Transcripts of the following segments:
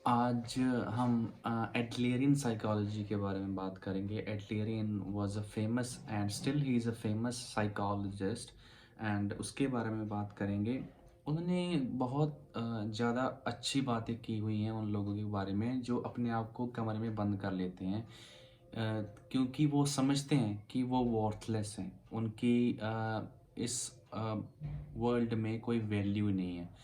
आज हम एडलेरियन साइकोलॉजी के बारे में बात करेंगे। Adlerian was a famous and still he is a famous psychologist and उसके बारे में बात करेंगे। उन्होंने बहुत ज़्यादा अच्छी बातें की हुई हैं उन लोगों के बारे में जो अपने आप को कमरे में बंद कर लेते हैं, क्योंकि वो समझते हैं कि वो वर्थलेस हैं। उनकी इस वर्ल्ड में कोई वैल्यू नहीं है।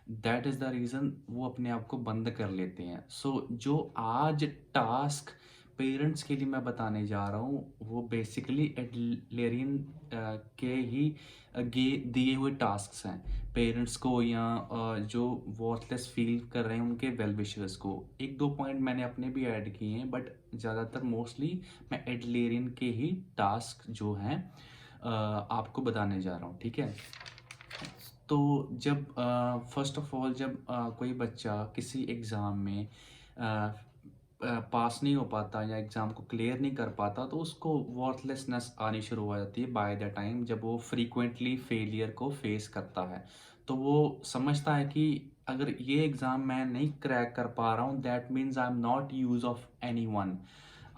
दैट इज़ द रीज़न वो अपने आप को बंद कर लेते हैं। सो जो आज टास्क पेरेंट्स के लिए मैं बताने जा रहा हूँ वो बेसिकली एडलेरियन के ही दिए हुए टास्क्स हैं पेरेंट्स को या जो वर्थलेस फील कर रहे हैं उनके वेल विशर्स को। एक दो पॉइंट मैंने अपने भी ऐड किए हैं बट ज़्यादातर मोस्टली मैं एडलेरियन के ही टास्क जो हैं आपको बताने जा रहा हूँ, ठीक है। तो जब फर्स्ट ऑफ ऑल जब कोई बच्चा किसी एग्ज़ाम में पास नहीं हो पाता या एग्ज़ाम को क्लियर नहीं कर पाता तो उसको वर्थलेसनेस आनी शुरू हो जाती है बाय द टाइम जब वो फ्रीक्वेंटली फेलियर को फेस करता है। तो वो समझता है कि अगर ये एग्ज़ाम मैं नहीं क्रैक कर पा रहा हूँ that means I am not use of anyone,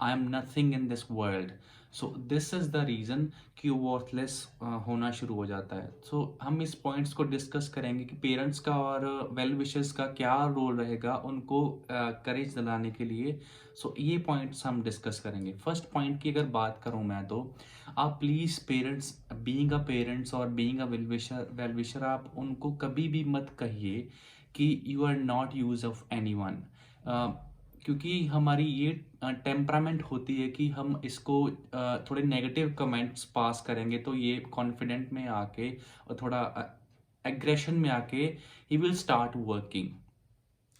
I am nothing in this world. So this is the reason कि वो वर्थलेस होना शुरू हो जाता है। सो हम इस पॉइंट्स को डिस्कस करेंगे कि पेरेंट्स का और वेल विशर्स का क्या रोल रहेगा उनको करेज दिलाने के लिए। सो ये पॉइंट्स हम डिस्कस करेंगे। फर्स्ट पॉइंट की अगर बात करूं मैं तो आप please parents, being a parents और बीइंग अ वेल विशर आप उनको कभी भी मत कहिए कि you are not use of anyone, क्योंकि हमारी ये टेम्परामेंट होती है कि हम इसको थोड़े नेगेटिव कमेंट्स पास करेंगे तो ये कॉन्फिडेंट में आके और थोड़ा एग्रेशन में आके ही विल स्टार्ट वर्किंग।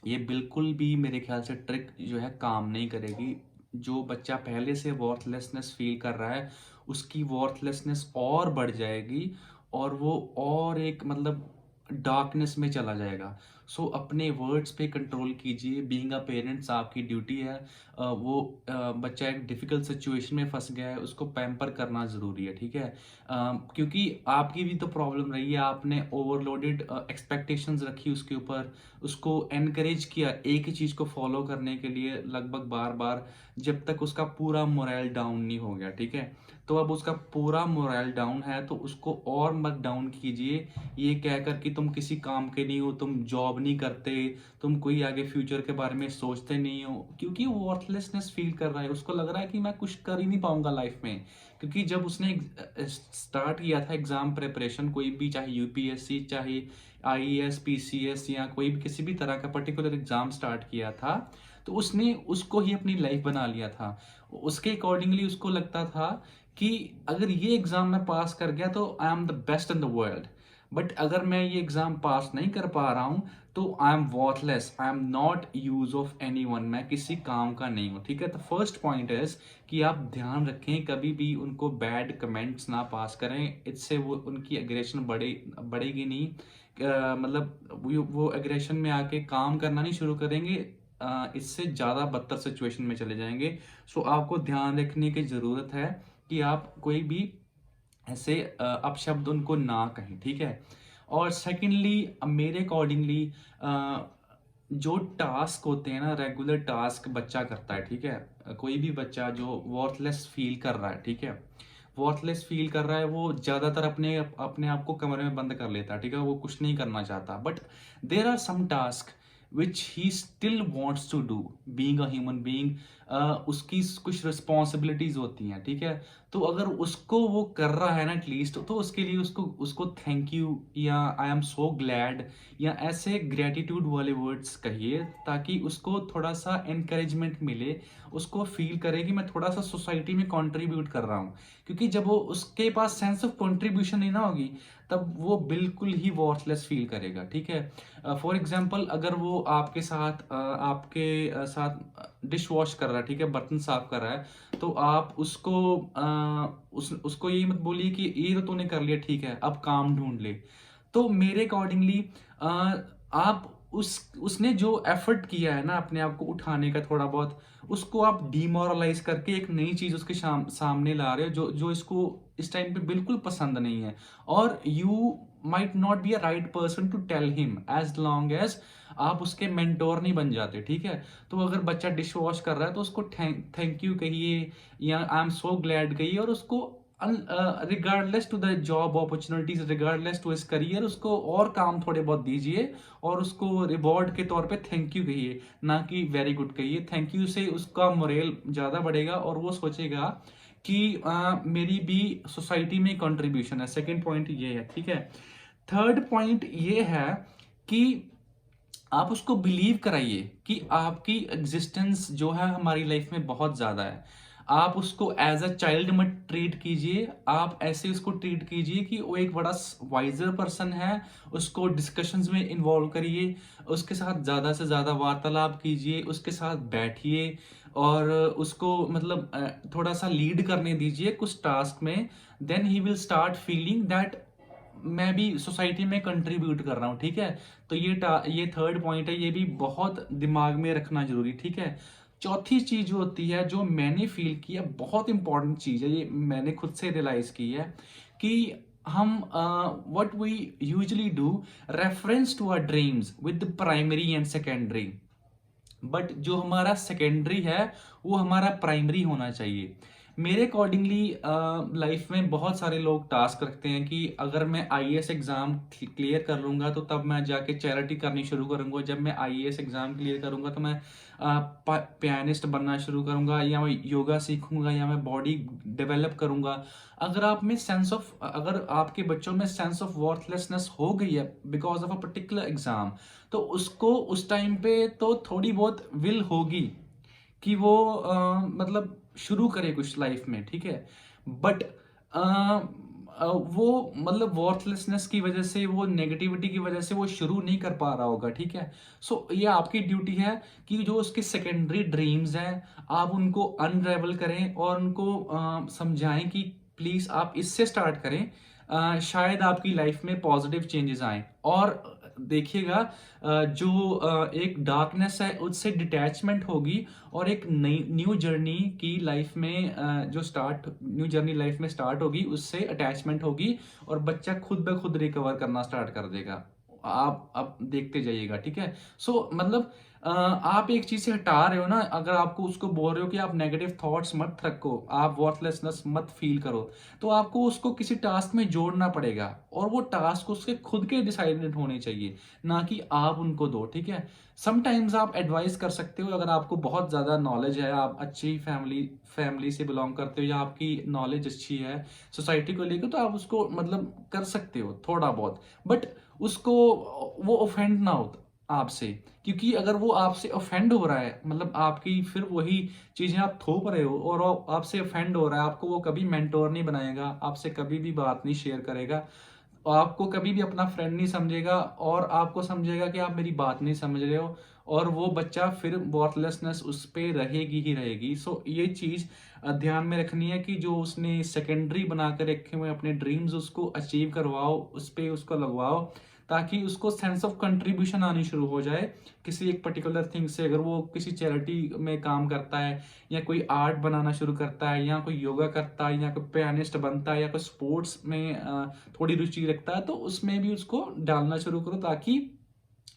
ये बिल्कुल भी मेरे ख्याल से ट्रिक जो है काम नहीं करेगी। जो बच्चा पहले से वर्थलेसनेस फील कर रहा है उसकी वर्थलेसनेस और बढ़ जाएगी और वो और एक मतलब डार्कनेस में चला जाएगा। सो अपने वर्ड्स पे कंट्रोल कीजिए। बीइंग अ पेरेंट्स आपकी ड्यूटी है। वो बच्चा एक डिफ़िकल्ट सिचुएशन में फंस गया है उसको पैम्पर करना ज़रूरी है, ठीक है। क्योंकि आपकी भी तो प्रॉब्लम रही है, आपने ओवरलोडेड एक्सपेक्टेशंस रखी उसके ऊपर, उसको एनकरेज किया एक ही चीज़ को फॉलो करने के लिए लगभग बार बार, जब तक उसका पूरा मोरल डाउन नहीं हो गया, ठीक है। तो अब उसका पूरा मोरल डाउन है तो उसको और मत डाउन कीजिए ये कहकर कि तुम किसी काम के नहीं हो, तुम जॉब नहीं करते, तुम कोई आगे फ्यूचर के बारे में सोचते नहीं हो, क्योंकि वो वर्थलेसनेस फील कर रहा है। उसको लग रहा है कि मैं कुछ कर ही नहीं पाऊंगा लाइफ में। क्योंकि जब उसने स्टार्ट किया था एग्जाम प्रिपरेशन कोई भी, चाहे यूपीएससी, चाहे आईएएस, पीसीएस या कोई भी किसी भी तरह का पर्टिकुलर एग्जाम स्टार्ट किया था तो उसने उसको ही अपनी लाइफ बना लिया था। उसके अकॉर्डिंगली उसको लगता था कि अगर ये एग्जाम मैं पास कर गया तो I am the best in the world. But अगर मैं ये एग्जाम पास नहीं कर पा रहा हूँ तो I am worthless, I am not use of any one, मैं किसी काम का नहीं हूँ, ठीक है। तो फर्स्ट पॉइंट इज कि आप ध्यान रखें कभी भी उनको बैड कमेंट्स ना पास करें। इससे वो उनकी एग्रेशन बढ़ेगी नहीं। मतलब वो एग्रेशन में आके काम करना नहीं शुरू करेंगे, इससे ज़्यादा बदतर सिचुएशन में चले जाएंगे। सो आपको ध्यान रखने की ज़रूरत है कि आप कोई भी ऐसे अपशब्द उनको ना कहें, ठीक है। और सेकेंडली मेरे अकॉर्डिंगली जो टास्क होते हैं ना, रेगुलर टास्क बच्चा करता है, ठीक है। कोई भी बच्चा जो वर्थलेस फील कर रहा है, ठीक है, वर्थलेस फील कर रहा है वो ज़्यादातर अपने अपने आप को कमरे में बंद कर लेता है, ठीक है, वो कुछ नहीं करना चाहता। But there are some task which he still wants to do, being a human being. उसकी कुछ रिस्पॉन्सिबिलिटीज होती हैं, ठीक है। तो अगर उसको वो कर रहा है ना एटलीस्ट, तो उसके लिए उसको उसको थैंक यू या आई एम सो ग्लैड या ऐसे ग्रेटिट्यूड वाले वर्ड्स कहिए ताकि उसको थोड़ा सा एनकरेजमेंट मिले, उसको फील करे कि मैं थोड़ा सा सोसाइटी में कंट्रीब्यूट कर रहा हूँ। क्योंकि जब वो उसके पास सेंस ऑफ कंट्रीब्यूशन नहीं ना होगी तब वो बिल्कुल ही वर्थलेस फील करेगा, ठीक है। फॉर एग्जांपल अगर वो आपके साथ डिश वॉश कर रहा है, ठीक है, बर्तन साफ कर रहा है, तो आप उसको ये मत बोलिए कि ये तो तूने कर लिया, ठीक है, अब काम ढूंढ ले। तो मेरे अकॉर्डिंगली आप उसने जो एफर्ट किया है ना अपने आप को उठाने का थोड़ा बहुत, उसको आप डिमोरलाइज़ करके एक नई चीज़ उसके सामने ला रहे हो जो जो इसको इस टाइम पे बिल्कुल पसंद नहीं है। और you might not be a right person to tell him as long as आप उसके मेंटर नहीं बन जाते, ठीक है? तो अगर बच्चा डिश वॉश कर रहा है तो उसको थैंक यू कहिए या आई एम सो ग्लैड कहिए, और उसको regardless to the job opportunities, regardless to his career, उसको और काम थोड़े बहुत दीजिए और उसको रिवॉर्ड के तौर पे थैंक यू कहिए, ना कि वेरी गुड कहिए। थैंक यू से उसका मोरल ज़्यादा बढ़ेगा और वो सोचेगा कि मेरी भी सोसाइटी में कंट्रीब्यूशन है। सेकेंड पॉइंट ये है, ठीक है। थर्ड पॉइंट ये है कि आप उसको बिलीव कराइए कि आपकी एग्जिस्टेंस जो है हमारी लाइफ में बहुत ज़्यादा है। आप उसको एज अ चाइल्ड मत ट्रीट कीजिए, आप ऐसे उसको ट्रीट कीजिए कि वो एक बड़ा वाइजर पर्सन है। उसको डिस्कशंस में इन्वॉल्व करिए, उसके साथ ज़्यादा से ज़्यादा वार्तालाप कीजिए, उसके साथ बैठिए और उसको मतलब थोड़ा सा लीड करने दीजिए कुछ टास्क में। Then he will start feeling that मैं भी सोसाइटी में कंट्रीब्यूट कर रहा हूँ, ठीक है। तो ये थर्ड पॉइंट है, ये भी बहुत दिमाग में रखना जरूरी, ठीक है। चौथी चीज जो होती है, जो मैंने फील किया बहुत इंपॉर्टेंट चीज है, ये मैंने खुद से रियलाइज की है कि हम what we usually do reference to our dreams with primary and secondary, but जो हमारा सेकेंडरी है वो हमारा प्राइमरी होना चाहिए। मेरे अकॉर्डिंगली लाइफ में बहुत सारे लोग टास्क रखते हैं कि अगर मैं आईएएस एग्जाम क्लियर कर लूंगा तो तब मैं जाके चैरिटी करनी शुरू करूंगा, जब मैं आईएएस एग्जाम क्लियर करूंगा तो मैं पियानिस्ट बनना शुरू करूंगा, या मैं योगा सीखूंगा, या मैं बॉडी डेवलप करूंगा। अगर आपके बच्चों में सेंस ऑफ वर्थलेसनेस हो गई है because of a particular exam, तो उसको उस टाइम पे तो थोड़ी बहुत विल होगी कि वो मतलब शुरू करे कुछ लाइफ में, ठीक है। बट वो मतलब वर्थलेसनेस की वजह से, वो नेगेटिविटी की वजह से वो शुरू नहीं कर पा रहा होगा, ठीक है। सो ये आपकी ड्यूटी है कि जो उसके सेकेंडरी ड्रीम्स हैं आप उनको अनरेवल करें और उनको समझाएं कि प्लीज आप इससे स्टार्ट करें, शायद आपकी लाइफ में पॉजिटिव चेंजेस आए। और देखिएगा एक डार्कनेस है उससे डिटैचमेंट होगी और एक नई न्यू जर्नी की लाइफ में न्यू जर्नी लाइफ में स्टार्ट होगी, उससे अटैचमेंट होगी और बच्चा खुद ब खुद रिकवर करना स्टार्ट कर देगा। आप देखते जाइएगा, ठीक है। मतलब आप एक चीज से हटा रहे हो ना, अगर आपको उसको बोल रहे हो कि आप नेगेटिव थॉट्स मत रखो, आप वर्थलेसनेस मत फील करो, तो आपको उसको किसी टास्क में जोड़ना पड़ेगा और वो टास्क उसके खुद के डिसाइडेड होने चाहिए, ना कि आप उनको दो, ठीक है। समटाइम्स आप एडवाइस कर सकते हो, अगर आपको बहुत ज्यादा नॉलेज है, आप अच्छी फैमिली से बिलोंग करते हो या आपकी नॉलेज अच्छी है सोसाइटी को लेकर, तो आप उसको मतलब कर सकते हो थोड़ा बहुत। बट उसको वो ऑफेंड ना हो आपसे, क्योंकि अगर वो आपसे ऑफेंड हो रहा है मतलब आपकी फिर वही चीजें आप थोप रहे हो और वो आपसे ऑफेंड हो रहा है, आपको वो कभी मेंटोर नहीं बनाएगा, आपसे कभी भी बात नहीं शेयर करेगा, आपको कभी भी अपना फ्रेंड नहीं समझेगा और आपको समझेगा कि आप मेरी बात नहीं समझ रहे हो, और वो बच्चा फिर वर्थलेसनेस उस पे रहेगी ही रहेगी। सो ये चीज ध्यान में रखनी है कि जो उसने सेकेंडरी बना कर रखे हुए अपने ड्रीम्स, उसको अचीव करवाओ, उस पे उसको लगवाओ, ताकि उसको सेंस ऑफ कंट्रीब्यूशन आनी शुरू हो जाए किसी एक पर्टिकुलर थिंग से। अगर वो किसी चैरिटी में काम करता है या कोई आर्ट बनाना शुरू करता है या कोई योगा करता है या कोई पियानिस्ट बनता है या कोई स्पोर्ट्स में थोड़ी रुचि रखता है, तो उसमें भी उसको डालना शुरू करो, ताकि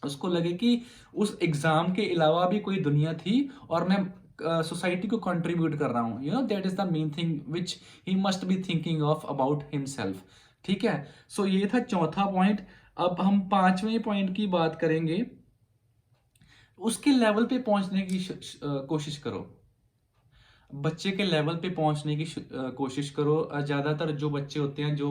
उसको लगे कि उस एग्जाम के अलावा भी कोई दुनिया थी और मैं सोसाइटी को कंट्रीब्यूट कर रहा हूँ। That is the main thing which he must be thinking of about himself, ठीक है। सो ये था चौथा पॉइंट। अब हम पांचवें पॉइंट की बात करेंगे। उसके लेवल पे पहुंचने की कोशिश करो, बच्चे के लेवल पे पहुंचने की कोशिश करो। ज्यादातर जो बच्चे होते हैं जो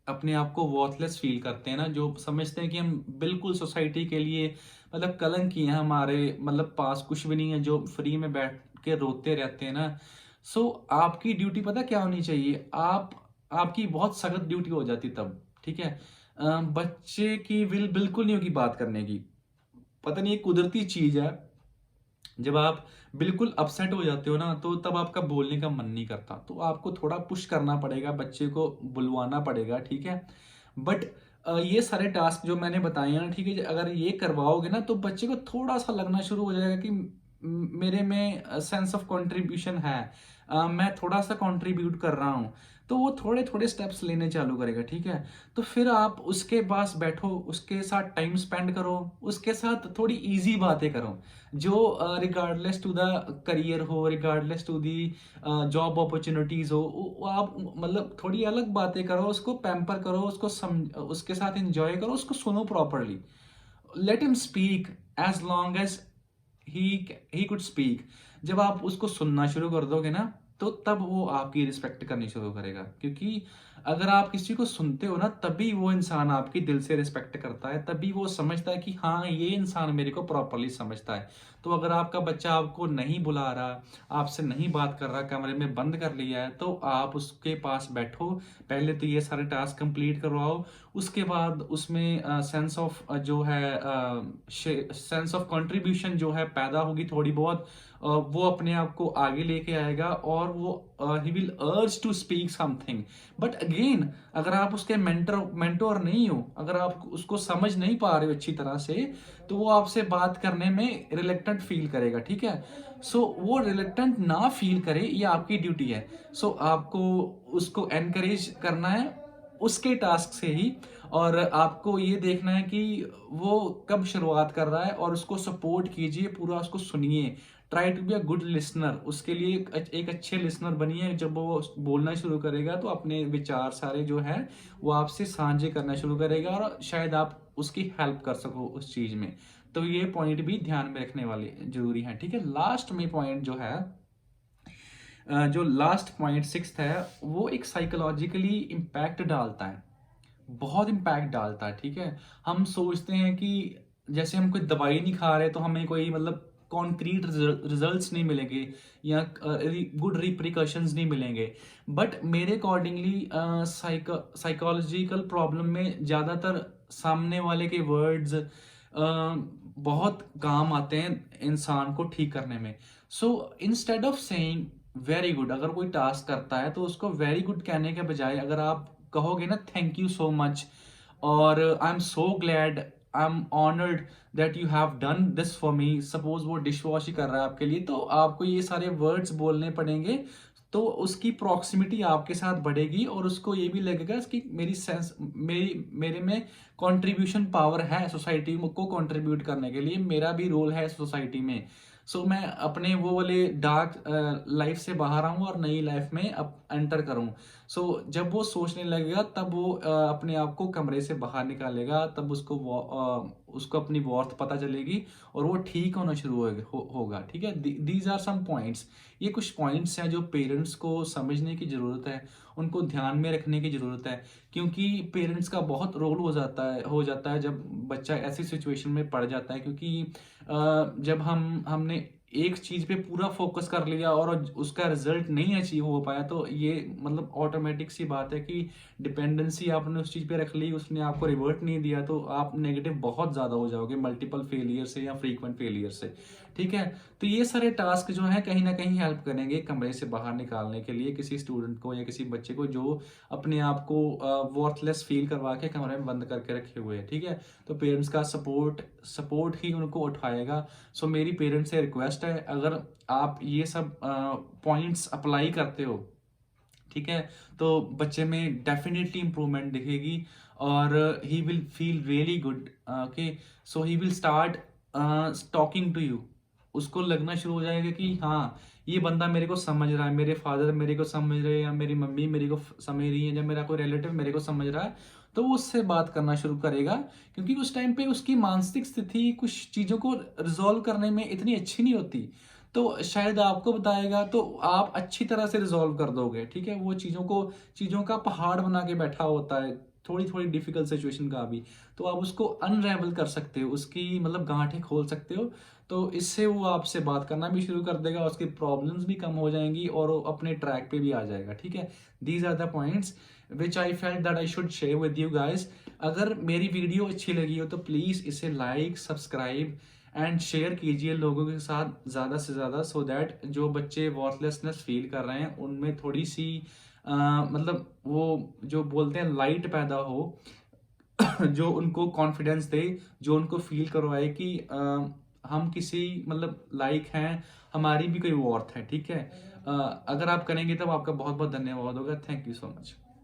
अपने आप को वर्थलेस फील करते हैं ना, जो समझते हैं कि हम बिल्कुल सोसाइटी के लिए मतलब कलंक ही हैं, हमारे मतलब पास कुछ भी नहीं है, जो फ्री में बैठ के रोते रहते हैं ना। सो आपकी ड्यूटी पता क्या होनी चाहिए, आपकी बहुत सख्त ड्यूटी हो जाती तब, ठीक है। बच्चे की विल बिल्कुल नहीं होगी बात करने की, पता नहीं, एक कुदरती चीज है। जब आप बिल्कुल अपसेट हो जाते हो ना, तो तब आपका बोलने का मन नहीं करता, तो आपको थोड़ा पुश करना पड़ेगा, बच्चे को बुलवाना पड़ेगा, ठीक है। बट ये सारे टास्क जो मैंने बताए हैं ना, ठीक है, अगर ये करवाओगे ना तो बच्चे को थोड़ा सा लगना शुरू हो जाएगा कि मेरे में सेंस ऑफ कंट्रीब्यूशन है, मैं थोड़ा सा कंट्रीब्यूट कर रहा हूँ, तो वो थोड़े थोड़े स्टेप्स लेने चालू करेगा, ठीक है। तो फिर आप उसके पास बैठो, उसके साथ टाइम स्पेंड करो, उसके साथ थोड़ी इजी बातें करो, जो रिगार्डलेस टू द करियर हो, regardless to the job opportunities हो, आप मतलब थोड़ी अलग बातें करो, उसको पैम्पर करो, उसको उसके साथ एंजॉय करो, उसको सुनो properly, let him speak as long as he he could speak. जब आप उसको सुनना शुरू कर दोगे ना, तो तब वो आपकी रिस्पेक्ट करनी शुरू करेगा, क्योंकि अगर आप किसी को सुनते हो ना, तभी वो इंसान आपकी दिल से रिस्पेक्ट करता है, तभी वो समझता है कि हाँ, ये इंसान मेरे को प्रॉपरली समझता है। तो अगर आपका बच्चा आपको नहीं बुला रहा, आपसे नहीं बात कर रहा, कमरे में बंद कर लिया है, तो आप उसके पास बैठो, पहले तो ये सारे टास्क कंप्लीट करवाओ, उसके बाद उसमें सेंस ऑफ जो है सेंस ऑफ कंट्रीब्यूशन जो है पैदा होगी थोड़ी बहुत, वो अपने आप को आगे लेके आएगा, और वो he will urge to speak something. But again, अगर आप उसके मेंटोर नहीं हो, अगर आप उसको समझ नहीं पा रहे हो अच्छी तरह से, तो वो आपसे बात करने में रिलेक्टेंट फील करेगा, ठीक है। सो वो रिलेक्टेंट ना फील करे, ये आपकी ड्यूटी है। सो आपको उसको एनकरेज करना है उसके टास्क से ही, और आपको ये देखना है कि वो कब शुरुआत कर रहा है, और उसको सपोर्ट कीजिए पूरा, उसको सुनिए, try to be a good listener. उसके लिए एक अच्छे लिसनर बनिए। जब वो बोलना शुरू करेगा, तो अपने विचार सारे जो है वो आपसे साझे करना शुरू करेगा, और शायद आप उसकी हेल्प कर सको उस चीज में। तो ये पॉइंट भी ध्यान में रखने वाले जरूरी है, ठीक है। लास्ट में पॉइंट जो है, जो लास्ट पॉइंट सिक्स्थ है, वो एक साइकोलॉजिकली इम्पैक्ट डालता है, बहुत इम्पैक्ट डालता है, ठीक है। हम सोचते हैं कि जैसे हम कोई दवाई नहीं खा रहे, तो हमें कोई मतलब कॉन्क्रीट रिजल्ट्स नहीं मिलेंगे, या गुड रिप्रिकॉशंस नहीं मिलेंगे। बट मेरे अकॉर्डिंगली साइकोलॉजिकल प्रॉब्लम में ज़्यादातर सामने वाले के वर्ड्स बहुत काम आते हैं इंसान को ठीक करने में। So instead of saying very good, अगर कोई टास्क करता है तो उसको वेरी गुड कहने के बजाय, अगर आप कहोगे ना थैंक यू सो मच, और I am so glad, I am honoured that you have done this for me, suppose वो डिश वॉश ही कर रहा है आपके लिए, तो आपको ये सारे वर्ड्स बोलने पड़ेंगे, तो उसकी प्रॉक्सिमिटी आपके साथ बढ़ेगी, और उसको ये भी लगेगा कि मेरे में कंट्रीब्यूशन पावर है, सोसाइटी को कंट्रीब्यूट करने के लिए मेरा भी रोल है सोसाइटी में। सो मैं अपने वो वाले डार्क लाइफ से बाहर आऊं, और नई लाइफ में अब एंटर करूं। सो जब वो सोचने लगेगा, तब वो अपने आप को कमरे से बाहर निकालेगा, तब उसको अपनी वर्थ पता चलेगी, और वो ठीक होना शुरू होगा, ठीक है। दीज आर सम पॉइंट्स, ये कुछ पॉइंट्स हैं जो पेरेंट्स को समझने की ज़रूरत है, उनको ध्यान में रखने की ज़रूरत है, क्योंकि पेरेंट्स का बहुत रोल हो जाता है जब बच्चा ऐसी सिचुएशन में पड़ जाता है, क्योंकि जब हमने एक चीज पे पूरा फोकस कर लिया, और उसका रिजल्ट नहीं अचीव हो पाया, तो ये मतलब ऑटोमेटिक सी बात है कि डिपेंडेंसी आपने उस चीज पे रख ली, उसने आपको रिवर्ट नहीं दिया, तो आप नेगेटिव बहुत ज्यादा हो जाओगे मल्टीपल फेलियर से या फ्रीक्वेंट फेलियर से, ठीक है। तो ये सारे टास्क जो है कहीं ना कहीं हेल्प करेंगे कमरे से बाहर निकालने के लिए किसी स्टूडेंट को या किसी बच्चे को जो अपने आप को वर्थलेस फील करवा के कमरे में बंद करके रखे हुए हैं, ठीक है। तो पेरेंट्स का सपोर्ट ही उनको उठाएगा। सो मेरी पेरेंट्स से रिक्वेस्ट है, अगर आप ये सब पॉइंट्स अप्लाई करते हो, ठीक है, तो बच्चे में डेफिनेटली इंप्रूवमेंट दिखेगी, और he will feel really good. Okay, so he will start talking to you. उसको लगना शुरू हो जाएगा कि हाँ, ये बंदा मेरे को समझ रहा है, मेरे फादर मेरे को समझ रहे हैं, या मेरी मम्मी मेरे को समझ रही है, या मेरा कोई रिलेटिव मेरे को समझ रहा है, तो वो उससे बात करना शुरू करेगा, क्योंकि उस टाइम पे उसकी मानसिक स्थिति कुछ चीज़ों को रिजॉल्व करने में इतनी अच्छी नहीं होती, तो शायद आपको बताएगा, तो आप अच्छी तरह से रिजॉल्व कर दोगे, ठीक है। वो चीज़ों का पहाड़ बना के बैठा होता है, थोड़ी थोड़ी डिफिकल्ट सिचुएशन का भी, तो आप उसको अनरेवल कर सकते हो, उसकी मतलब गांठें खोल सकते हो, तो इससे वो आपसे बात करना भी शुरू कर देगा, उसकी प्रॉब्लम्स भी कम हो जाएंगी, और वो अपने ट्रैक पे भी आ जाएगा, ठीक है। These are the points which I felt that I should share with you guys. अगर मेरी वीडियो अच्छी लगी हो, तो प्लीज़ इसे लाइक, सब्सक्राइब एंड शेयर कीजिए लोगों के साथ ज़्यादा से ज़्यादा, सो दैट जो बच्चे वॉर्थलेसनेस फील कर रहे हैं, उनमें थोड़ी सी मतलब वो जो बोलते हैं लाइट पैदा हो, जो उनको कॉन्फिडेंस दे, जो उनको फील करवाए कि हम किसी मतलब लाइक हैं, हमारी भी कोई वर्थ है, ठीक है? अगर आप करेंगे तब आपका बहुत-बहुत धन्यवाद होगा। Thank you so much.